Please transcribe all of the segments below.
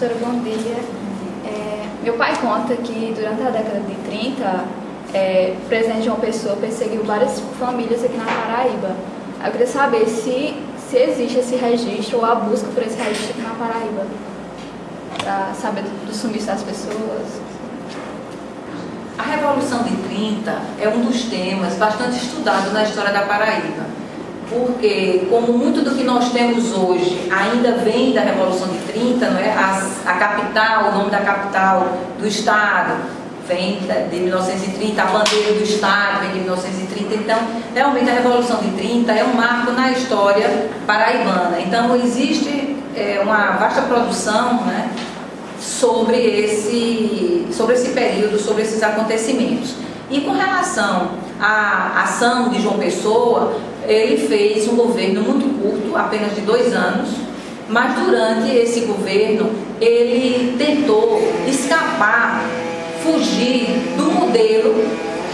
Professora, bom dia. Meu pai conta que durante a década de 30, o presidente João Pessoa perseguiu várias famílias aqui na Paraíba. Eu queria saber se existe esse registro ou a busca por esse registro aqui na Paraíba, para saber do sumiço das pessoas. A Revolução de 30 é um dos temas bastante estudado na história da Paraíba, porque como muito do que nós temos hoje ainda vem da Revolução de 30, não é? A capital, o nome da capital do Estado vem de 1930, a bandeira do Estado vem de 1930, então realmente a Revolução de 30 é um marco na história paraibana. Então existe uma vasta produção, né, sobre esse período, sobre esses acontecimentos. E com relação à ação de João Pessoa, ele fez um governo muito curto, apenas de 2 anos, mas durante esse governo ele tentou escapar, fugir do modelo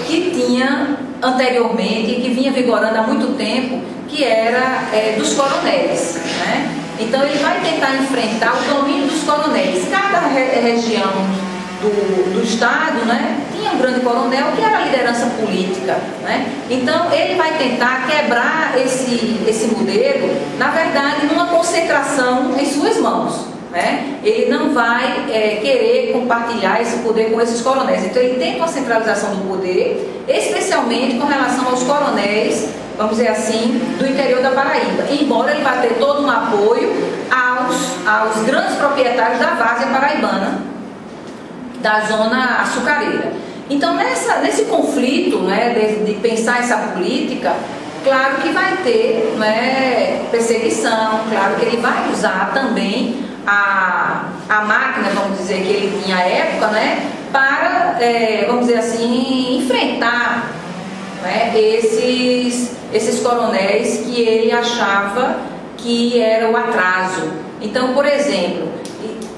que tinha anteriormente e que vinha vigorando há muito tempo, que era dos coronéis, né? Então ele vai tentar enfrentar o domínio dos coronéis. Cada região do Estado, né, tinha um grande coronel que era a liderança política, né? Então ele vai tentar quebrar esse modelo, na verdade, numa concentração em suas mãos, né? Ele não vai querer compartilhar esse poder com esses coronéis. Então ele tem uma centralização do poder, especialmente com relação aos coronéis, vamos dizer assim, do interior da Paraíba, embora ele vá ter todo um apoio aos grandes proprietários da várzea paraibana, da zona açucareira. Então nesse conflito, né, de pensar essa política, claro que vai ter, né, perseguição, claro que ele vai usar também a máquina, vamos dizer, que ele tinha à época, né, para, vamos dizer assim, enfrentar, né, esses coronéis que ele achava que era o atraso. Então, por exemplo,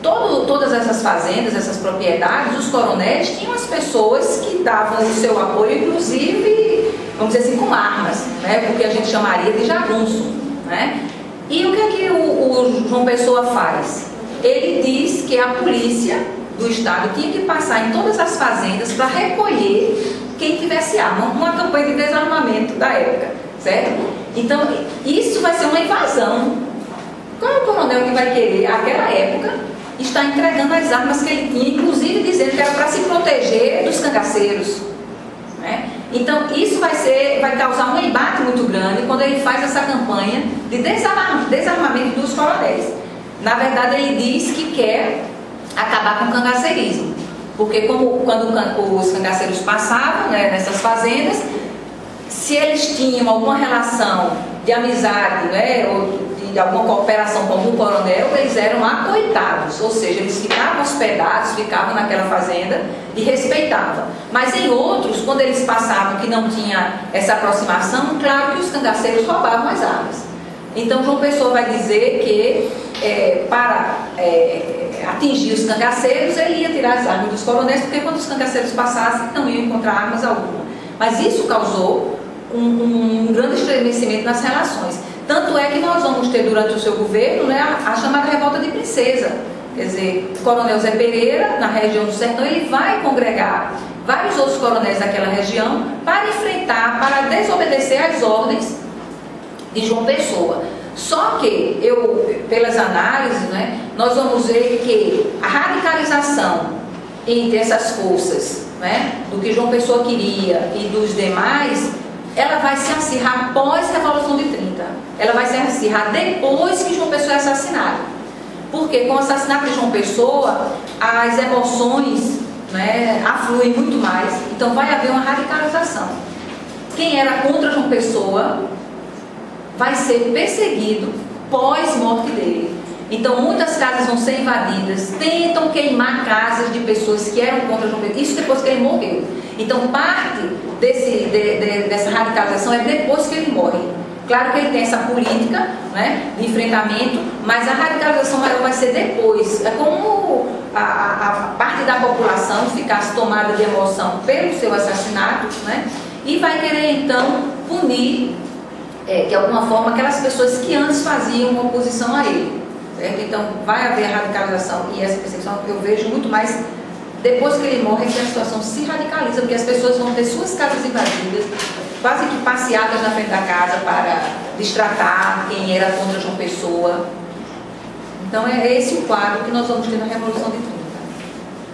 todas essas fazendas, essas propriedades, os coronéis tinham as pessoas que davam o seu apoio, inclusive, vamos dizer assim, com armas, né, porque a gente chamaria de jagunço, né? E o que é que o João Pessoa faz? Ele diz que a polícia do Estado tinha que passar em todas as fazendas para recolher quem tivesse arma, uma campanha de desarmamento da época, certo? Então, isso vai ser uma invasão. Qual é o coronel que vai querer, naquela época, estar entregando as armas que ele tinha, inclusive dizendo que era para se proteger dos cangaceiros, né? Então, isso vai causar um embate muito grande quando ele faz essa campanha de desarmamento dos coronéis. Na verdade, ele diz que quer acabar com o cangaceirismo, porque quando os cangaceiros passavam, né, nessas fazendas, se eles tinham alguma relação de amizade, né, ou de alguma cooperação com algum coronel, eles eram acoitados, ou seja, eles ficavam hospedados, ficavam naquela fazenda e respeitavam. Mas em outros, quando eles passavam que não tinha essa aproximação, claro que os cangaceiros roubavam as armas. Então João Pessoa vai dizer que para atingir os cangaceiros, ele ia tirar as armas dos coronéis, porque quando os cangaceiros passassem, não iam encontrar armas alguma. Mas isso causou um grande estremecimento nas relações. Tanto é que nós vamos ter durante o seu governo, né, a chamada Revolta de Princesa. Quer dizer, o coronel Zé Pereira, na região do Sertão, ele vai congregar vários outros coronéis daquela região para enfrentar, para desobedecer às ordens de João Pessoa. Só que, pelas análises, né, nós vamos ver que a radicalização entre essas forças, né, do que João Pessoa queria e dos demais, ela vai se acirrar pós-Revolução de 30. Ela vai se acirrar depois que João Pessoa é assassinado. Porque com o assassinato de João Pessoa, as emoções, né, afluem muito mais. Então vai haver uma radicalização. Quem era contra João Pessoa vai ser perseguido pós-morte dele. Então muitas casas vão ser invadidas, tentam queimar casas de pessoas que eram contra João Pessoa, isso depois que ele morreu. Então parte dessa radicalização é depois que ele morre. Claro que ele tem essa política, né, de enfrentamento, mas a radicalização maior vai ser depois. É como a parte da população ficasse tomada de emoção pelo seu assassinato, né, e vai querer então punir de alguma forma aquelas pessoas que antes faziam oposição a ele. certo? Então, vai haver a radicalização e essa perseguição, eu vejo muito mais depois que ele morre, que a situação se radicaliza, porque as pessoas vão ter suas casas invadidas, quase que passeadas na frente da casa para destratar quem era contra João Pessoa. Então, é esse o quadro que nós vamos ter na Revolução de 30.